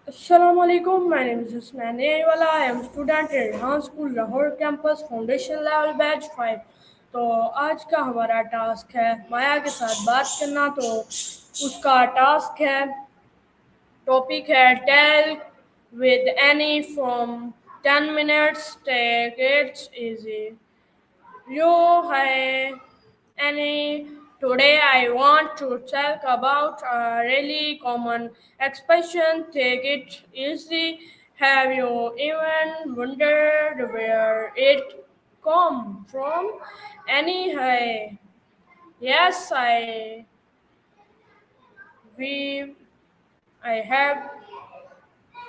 Assalamu alaikum. My name is Usman Wala. I am student in Rehan School Lahore campus foundation level batch 5। तो आज का हमारा task है माया के साथ बात करना। तो उसका टास्क है, टॉपिक है tell with any from 10 minutes. Take it easy. Yo, hi, Annie. Today I want to talk about a really common expression. Take it easy. Have you even wondered where it come from? Annie, hi. Yes, we I have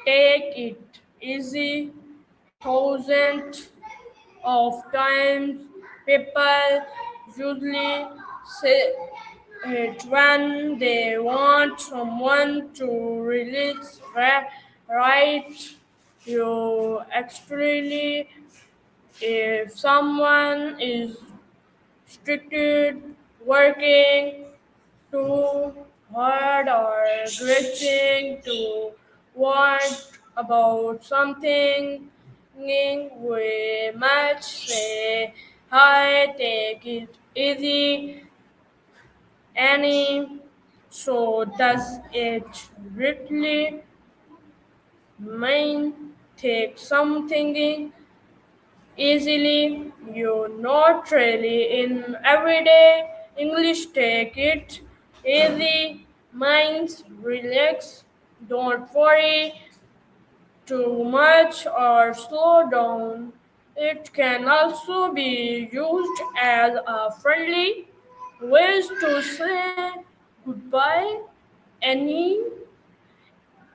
take it easy thousands of times. People usually say it when they want someone to release right. You actually, if someone is restricted, working too hard or glitching to want about something, we might say, hi, take it easy, Annie. So does it really mean take something easily? You not really in everyday English. Take it easy means relax, don't worry too much or slow down. It can also be used as a friendly way to say goodbye. Any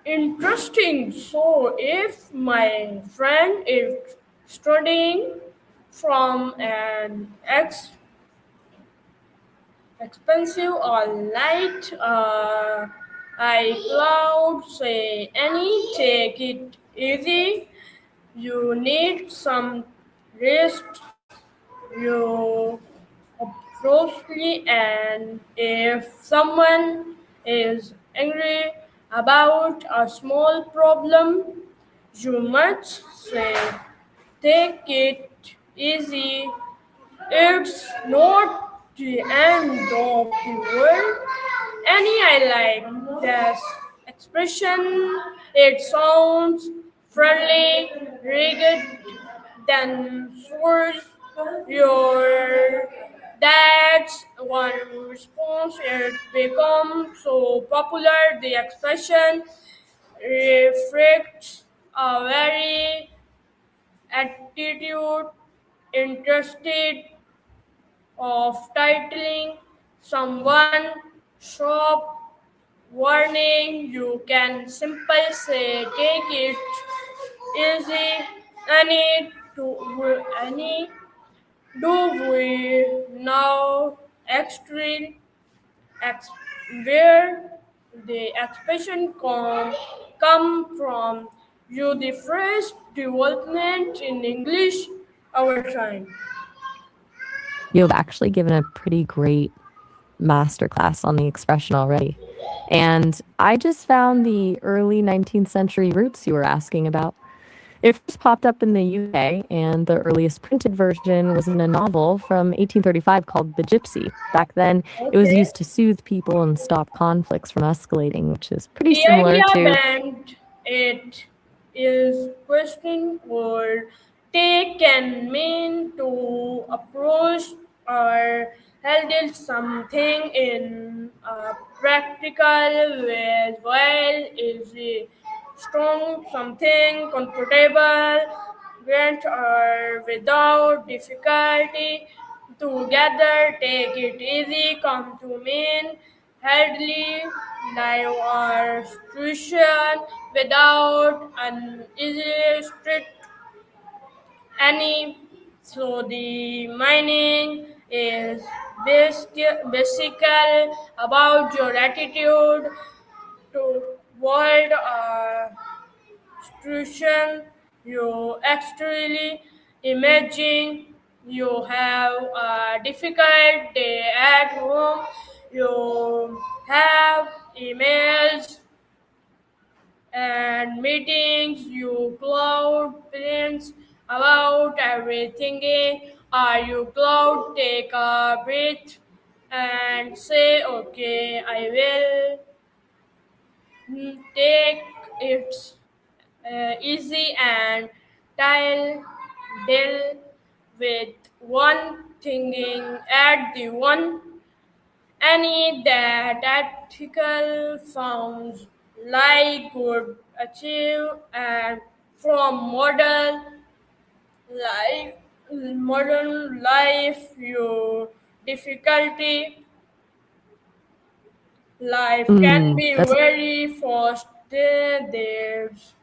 interesting. So if my friend is studying from an expensive or light iCloud, say any, take it easy. You need some rest. You closely, and if someone is angry about a small problem, you must say, take it easy. It's not the end of the world. Any, I like this expression. It sounds friendly, rigid, then source your dad's one response. It become so popular. The expression reflects a very attitude interested of titling someone shop warning. You can simply say take it easy. Any do we now extreme ex- where the expression come from? You the first development in English our time. You have actually given a pretty great masterclass on the expression already. And I just found the early 19th century roots you were asking about. It first popped up in the UK, and the earliest printed version was in a novel from 1835 called The Gypsy. Back then, it was Okay. used to soothe people and stop conflicts from escalating, which is pretty The similar idea to. behind it is question word take can mean to approach or handle something in a practical way, while is a strong something comfortable, grant or without difficulty. Together, take it easy, come to mean hardly live or situation without an easy strict any. So the meaning is basical about your attitude to world situation. You extremely imagine you have a difficult day at home. You have emails and and meetings, you cloud plans about everything. Are you cloud take a breath and say, okay, I will take it easy and deal deal with one thinking at the one any that ethical sounds like would achieve and from life modern life your difficulty life can Mm, be that's very fast there's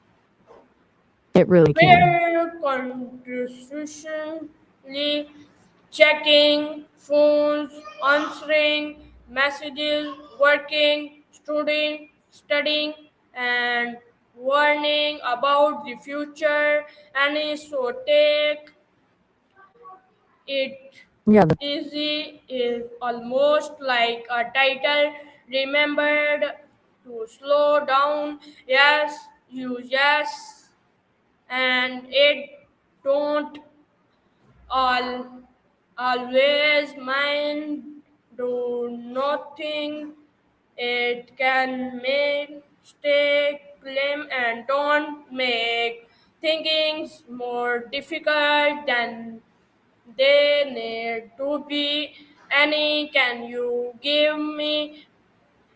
it really can. where constantly checking phones, answering messages, working, studying, and warning about the future. And so take it Yeah, easy is almost like a title. Remembered to slow down. Yes, and it don't all always mind do nothing it can make stay claim and don't make thinkings more difficult than they need to be any can you give me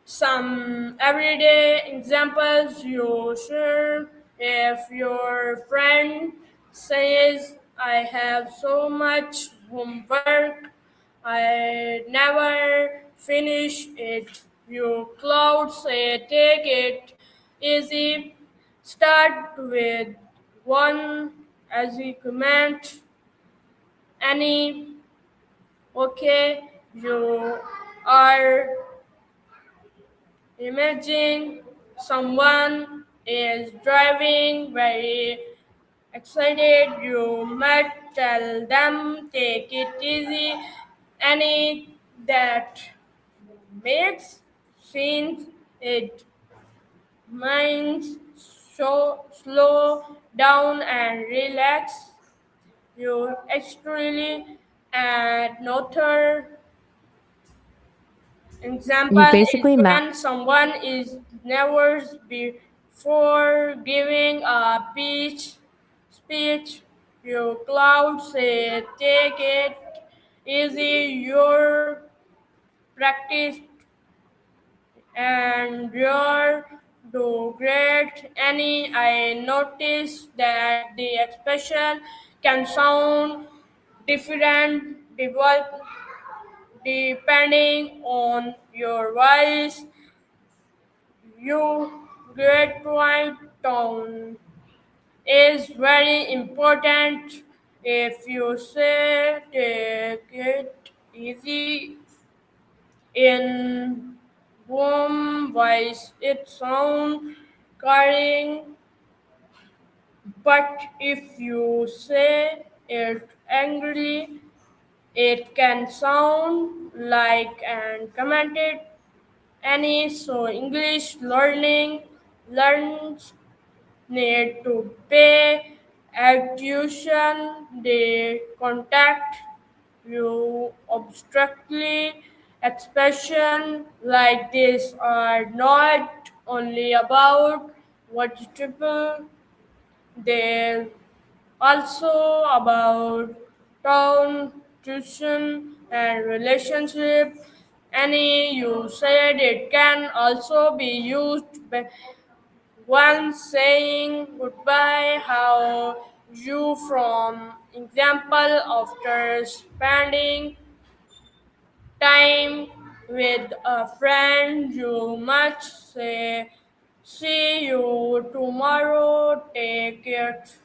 some everyday examples you share if your friend says, I have so much homework, I never finish it. You cloud say, take it easy. Start with one as you comment any okay you are imagine someone is driving very excited. You might tell them take it easy. Any that makes sense. It means so slow down and relax. You actually another you've example is basically mapped. when someone is nervous before giving a speech. Your cloud say, take it easy. Your practice and your do great. Any I notice that the expression can sound different depending on your voice. You great point tone is very important. If you say take it easy in warm voice, it sounds caring. But if you say it angrily, it can sound like and commented any so English learns need to pay attention the contact you abstractly expression like this are not only about vegetable they're also about tone, tuition, and relationship. Any you said it can also be used by one saying goodbye, how you from example after spending time with a friend you must say see you tomorrow take it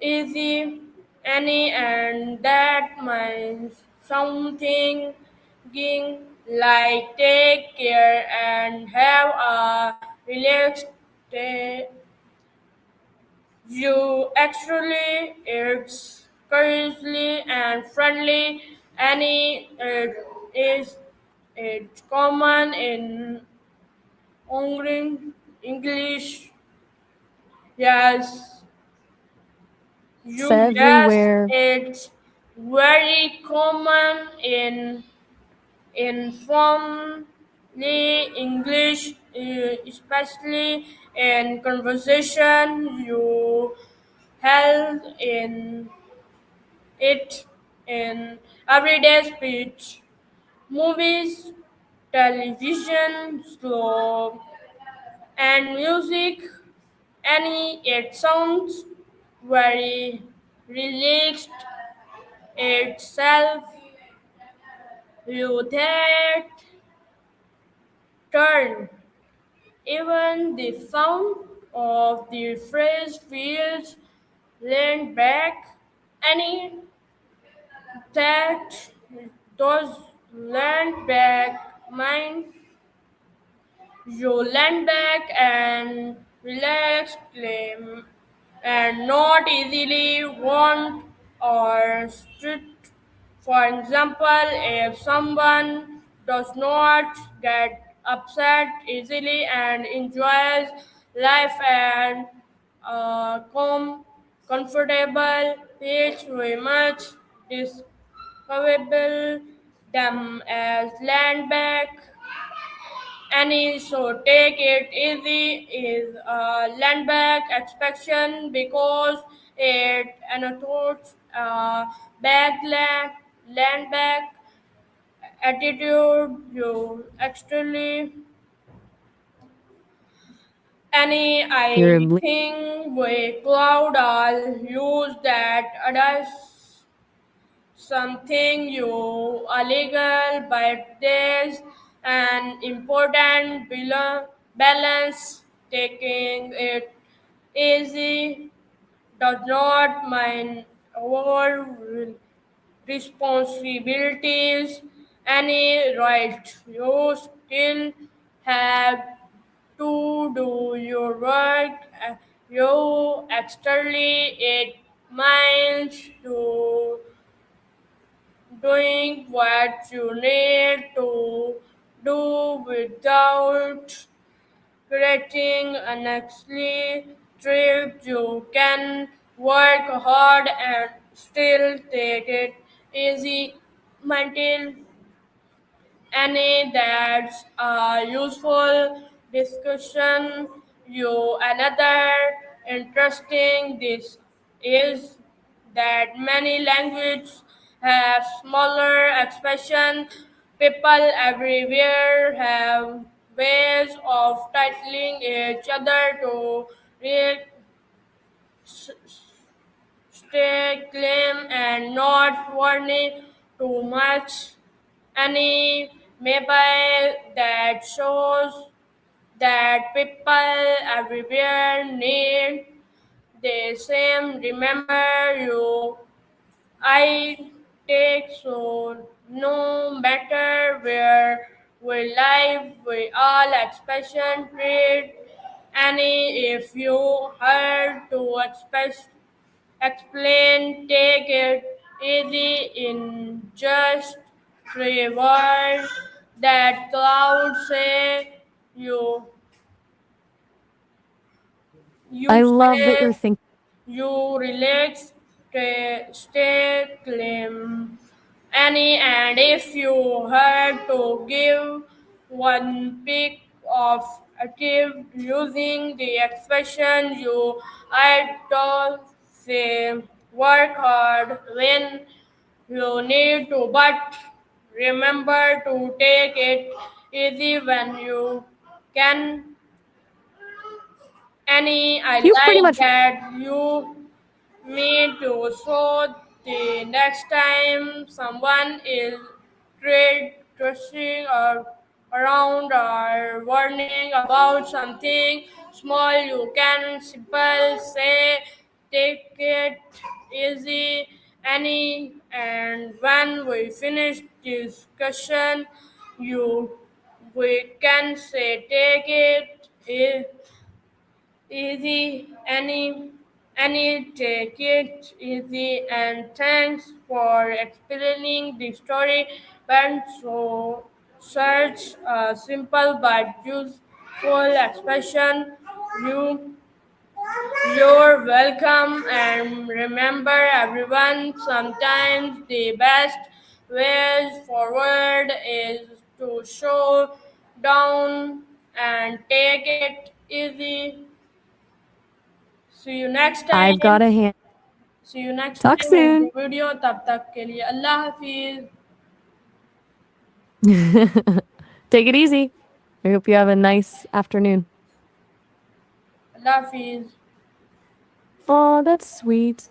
easy any and that means something like take care and have a relaxed day. You actually it's courteously and friendly. Any is it's common in Hungarian English Yes, It's yes, everywhere. it's very common in formally English, especially in conversation. You held in it in everyday speech, movies, television, slow, and music. Any it sounds very relaxed itself. You that turn. Even the sound of the phrase feels leaned back. Any that those leaned back mind you lean back and relax, claim, and not easily want or strict. For example, if someone does not get upset easily and enjoys life and comfortable pace, we much discoverable them as land back any so take it easy is a landback expression because it annotates landback attitude you actually any You're I think we cloud all use that others something you illegal, but there's an important balance. Taking it easy does not mind our responsibilities any right. You still have to do your work. You externally it minds to doing what you need to do without creating unnecessary trip. You can work hard and still take it easy until any that's a useful discussion you another interesting this is that many languages have smaller expression people everywhere have ways of titling each other to real stay claim and not warning too much any mobile that shows that people everywhere need the same remember you I take so no matter where we live we all expression treat any if you heard to explain take it easy in just 3 words that cloud say you I you love that say you're thinking. you relax stay claim any and if you had to give one pick of achieve using the expression you I don't say work hard when you need to but remember to take it easy when you can any I You've pretty like much that you me to so the next time someone is trusting or around or warning about something small you can simple say take it easy any and when we finish discussion you we can say take it easy, any take it easy, and thanks for explaining the story. But so such a simple but useful expression. You You're welcome, and remember, everyone, sometimes the best way forward is to show down and take it easy. See you next I've got time. a hand. See you next Talk time in the soon. video. तब तक के लिए अल्लाह हाफिज. Take it easy. I hope you have a nice afternoon. Allah Hafiz. Oh, that's sweet.